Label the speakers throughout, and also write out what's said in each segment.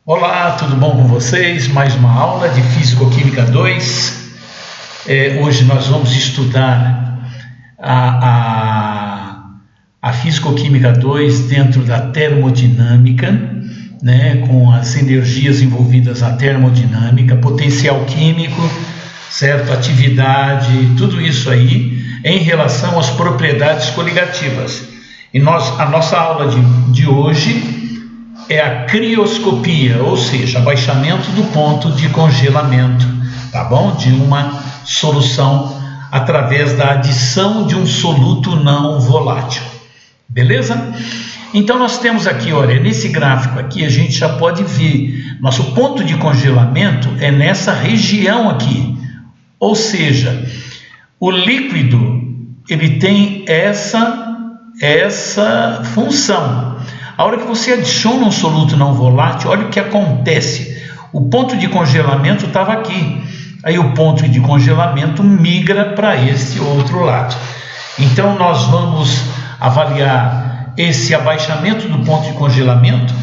Speaker 1: Olá, tudo bom com vocês? Mais uma aula de Físico-Química 2. Hoje nós vamos estudar a Físico-Química 2 dentro da termodinâmica, né, com as energias envolvidas na termodinâmica, potencial químico, certo? Atividade, tudo isso aí em relação às propriedades coligativas. E a nossa aula de hoje é a crioscopia, ou seja, abaixamento do ponto de congelamento, tá bom? De uma solução através da adição de um soluto não volátil, beleza? Então nós temos aqui, olha, nesse gráfico aqui a gente já pode ver, nosso ponto de congelamento é nessa região aqui, ou seja, o líquido ele tem essa função. A hora que você adiciona um soluto não volátil, olha o que acontece. O ponto de congelamento estava aqui. Aí o ponto de congelamento migra para esse outro lado. Então nós vamos avaliar esse abaixamento do ponto de congelamento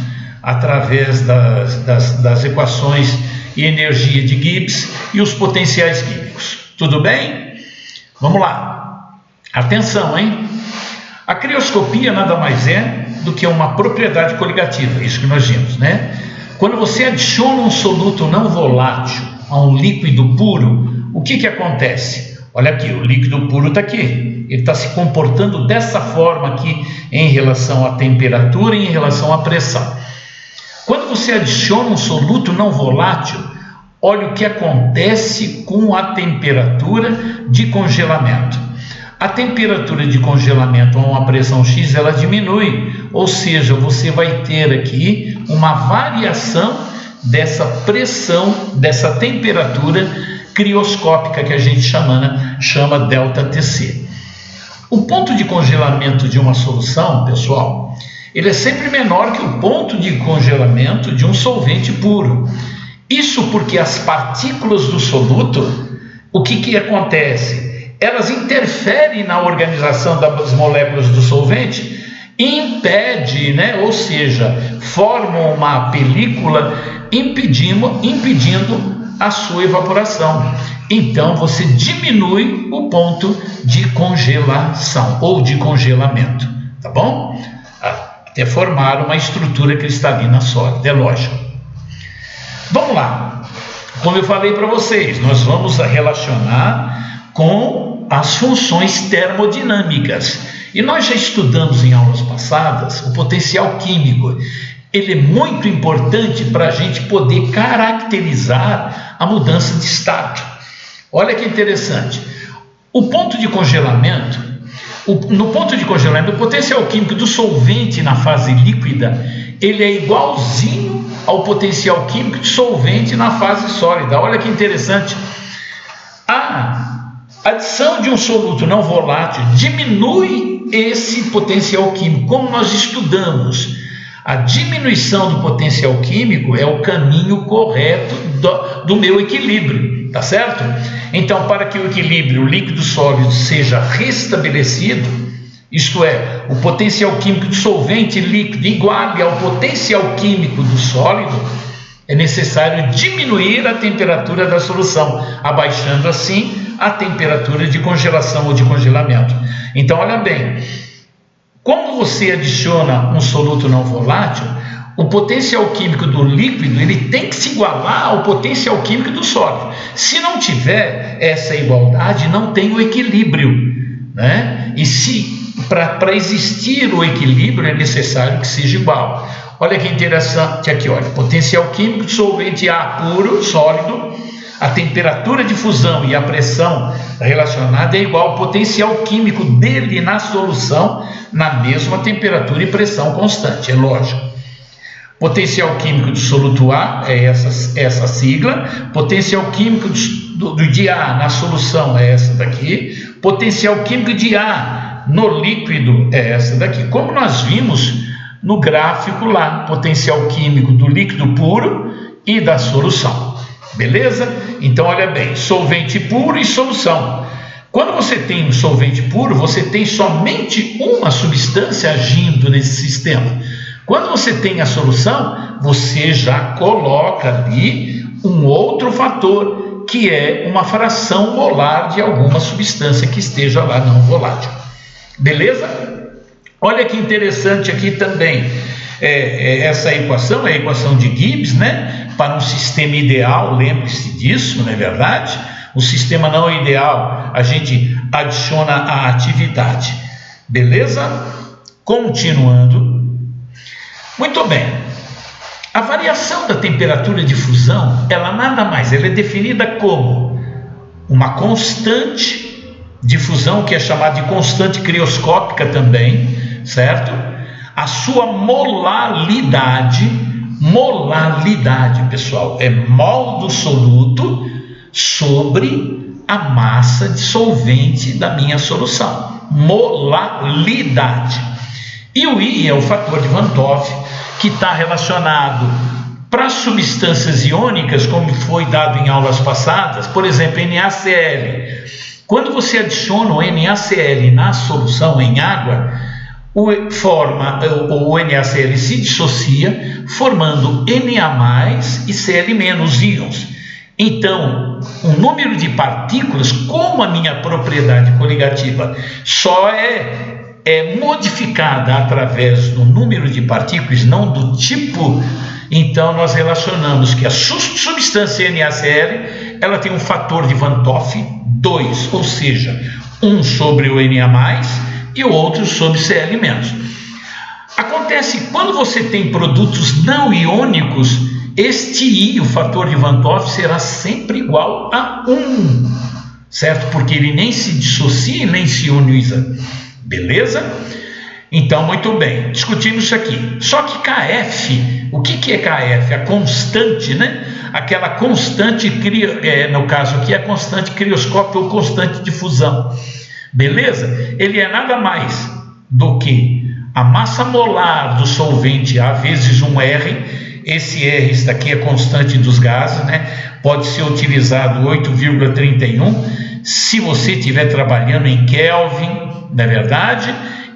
Speaker 1: através das equações e energia de Gibbs e os potenciais químicos. Tudo bem? Vamos lá. Atenção, hein? A crioscopia nada mais é do que uma propriedade coligativa, isso que nós vimos, né? Quando você adiciona um soluto não volátil a um líquido puro, o que acontece? Olha aqui, o líquido puro está aqui, ele está se comportando dessa forma aqui em relação à temperatura e em relação à pressão. Quando você adiciona um soluto não volátil, olha o que acontece com a temperatura de congelamento. A temperatura de congelamento a uma pressão X, ela diminui, ou seja, você vai ter aqui uma variação dessa pressão, dessa temperatura crioscópica que a gente chama ΔTc. O ponto de congelamento de uma solução, pessoal, ele é sempre menor que o ponto de congelamento de um solvente puro. Isso porque as partículas do soluto, o que acontece? Elas interferem na organização das moléculas do solvente e impedem, né? Ou seja, formam uma película impedindo a sua evaporação. Então você diminui o ponto de congelação ou de congelamento, tá bom? Até formar uma estrutura cristalina sólida, é lógico. Vamos lá. Como eu falei para vocês, nós vamos relacionar com as funções termodinâmicas. E nós já estudamos em aulas passadas o potencial químico. Ele é muito importante para a gente poder caracterizar a mudança de estado. Olha que interessante. O ponto de congelamento, no ponto de congelamento, o potencial químico do solvente na fase líquida, ele é igualzinho ao potencial químico de solvente na fase sólida. Olha que interessante. A adição de um soluto não volátil diminui esse potencial químico. Como nós estudamos, a diminuição do potencial químico é o caminho correto do meu equilíbrio, tá certo? Então, para que o equilíbrio líquido-sólido seja restabelecido, isto é, o potencial químico do solvente líquido iguale ao potencial químico do sólido, é necessário diminuir a temperatura da solução, abaixando assim a temperatura de congelação ou de congelamento. Então, olha bem, como você adiciona um soluto não volátil, o potencial químico do líquido ele tem que se igualar ao potencial químico do sólido. Se não tiver essa igualdade, não tem o equilíbrio, né? E para existir o equilíbrio é necessário que seja igual. Olha que interessante aqui, olha, potencial químico de solvente A puro, sólido, a temperatura de fusão e a pressão relacionada é igual ao potencial químico dele na solução na mesma temperatura e pressão constante, é lógico. Potencial químico do soluto A é essa sigla, potencial químico de A na solução é essa daqui, potencial químico de A no líquido é essa daqui. Como nós vimos no gráfico lá, potencial químico do líquido puro e da solução. Beleza? Então, olha bem, solvente puro e solução. Quando você tem um solvente puro, você tem somente uma substância agindo nesse sistema. Quando você tem a solução, você já coloca ali um outro fator, que é uma fração molar de alguma substância que esteja lá não volátil. Beleza? Olha que interessante aqui também. Essa equação é a equação de Gibbs, né? Para um sistema ideal, lembre-se disso, não é verdade? O sistema não ideal, a gente adiciona a atividade. Beleza? Continuando. Muito bem. A variação da temperatura de fusão, ela nada mais, ela é definida como uma constante de fusão, que é chamada de constante crioscópica também, certo? A sua molaridade, pessoal, é mol do soluto sobre a massa dissolvente da minha solução. Molaridade. E o I é o fator de Van 't Hoff, que está relacionado para substâncias iônicas, como foi dado em aulas passadas, por exemplo, NaCl. Quando você adiciona o NaCl na solução em água, o NaCl se dissocia, formando Na+, e Cl- íons. Então, o número de partículas, como a minha propriedade coligativa só é modificada através do número de partículas, não do tipo, então nós relacionamos que a substância NaCl, ela tem um fator de Van 't Hoff 2, ou seja, um sobre o Na+, e o outro sobre Cl-. Acontece quando você tem produtos não iônicos, este I, o fator de Van 't Hoff, será sempre igual a 1, certo? Porque ele nem se dissocia nem se ioniza. Beleza? Então, muito bem, discutimos isso aqui. Só que Kf, o que é Kf? A constante, né? Aquela constante, no caso aqui, a constante crioscópica ou constante de fusão. Beleza? Ele é nada mais do que a massa molar do solvente A vezes 1R. Esse R está aqui, é constante dos gases, né? Pode ser utilizado 8,31 se você estiver trabalhando em Kelvin, não é verdade?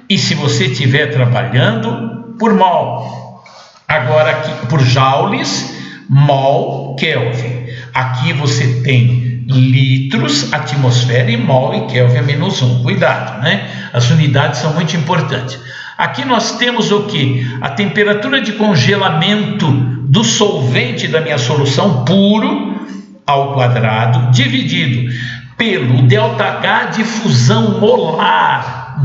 Speaker 1: E se você estiver trabalhando por mol. Agora aqui por joules, mol, Kelvin. Aqui você tem litros, atmosfera, e mol e Kelvin é -1. Cuidado, né? As unidades são muito importantes. Aqui nós temos o que? A temperatura de congelamento do solvente da minha solução puro ao quadrado, dividido pelo ΔH de fusão molar,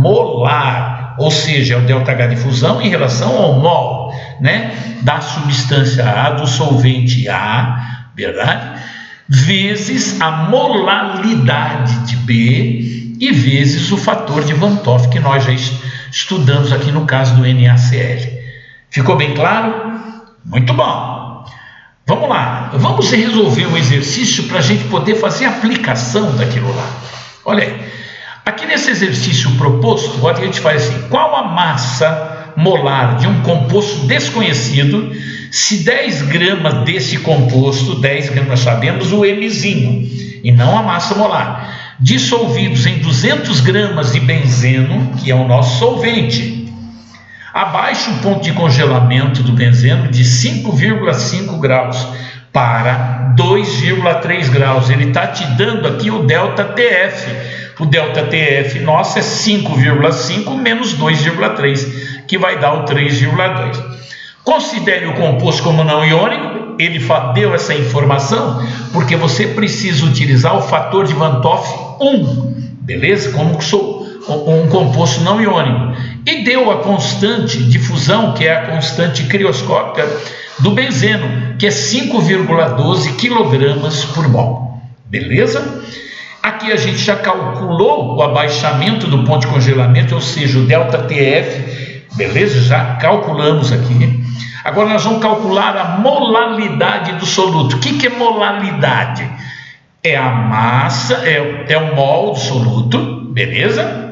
Speaker 1: ou seja, é o ΔH de fusão em relação ao mol, né, da substância A, do solvente A, verdade? Vezes a molaridade de B e vezes o fator de Van 't Hoff, que nós já estudamos aqui no caso do NaCl. Ficou bem claro? Muito bom. Vamos lá, vamos resolver um exercício para a gente poder fazer a aplicação daquilo lá. Olha aí, aqui nesse exercício proposto, a gente faz assim: qual a massa molar de um composto desconhecido se 10 gramas desse composto, 10 gramas nós sabemos o Mzinho, e não a massa molar, dissolvidos em 200 gramas de benzeno, que é o nosso solvente. Abaixe o ponto de congelamento do benzeno de 5,5 graus para 2,3 graus. Ele está te dando aqui o ΔTF. O ΔTF nosso é 5,5 menos 2,3, que vai dar o 3,2. Considere o composto como não iônico. Ele deu essa informação porque você precisa utilizar o fator de Van 't Hoff 1, beleza? Como um composto não iônico. E deu a constante de fusão, que é a constante crioscópica do benzeno, que é 5,12 kg por mol. Beleza? Aqui a gente já calculou o abaixamento do ponto de congelamento, ou seja, o ΔTF. Beleza? Já calculamos aqui. Agora nós vamos calcular a molaridade do soluto. O que é molaridade? É a massa, é o mol do soluto, beleza?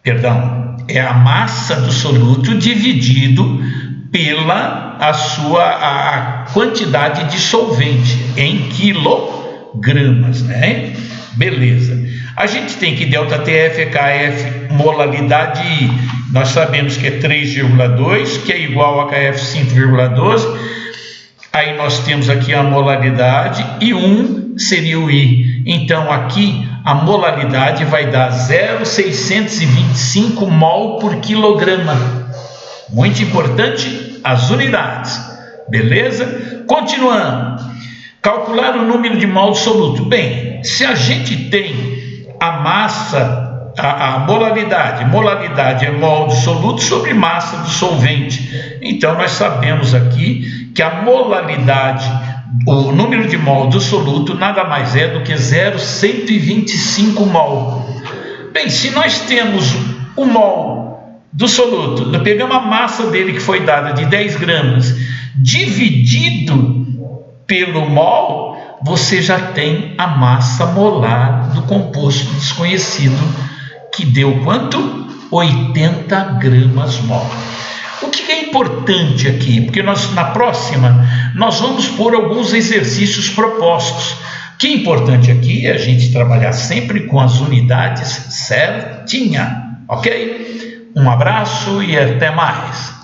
Speaker 1: Perdão, é a massa do soluto dividido pela a quantidade de solvente em quilogramas, né? Beleza. A gente tem que ΔTF é KF molalidade I. Nós sabemos que é 3,2, que é igual a KF 5,12. Aí nós temos aqui a molaridade e 1 seria o I. Então aqui a molaridade vai dar 0,625 mol por quilograma. Muito importante as unidades. Beleza? Continuando. Calcular o número de mol do soluto. Bem, se a gente tem a massa, a molaridade é mol do soluto sobre massa do solvente. Então nós sabemos aqui que a molaridade, o número de mol do soluto nada mais é do que 0,125 mol. Bem, se nós temos o mol do soluto, nós pegamos a massa dele que foi dada de 10 gramas, dividido pelo mol, você já tem a massa molar do composto desconhecido, que deu quanto? 80 gramas mol. O que é importante aqui? Porque na próxima nós vamos pôr alguns exercícios propostos. O que é importante aqui é a gente trabalhar sempre com as unidades certinha, ok? Um abraço e até mais.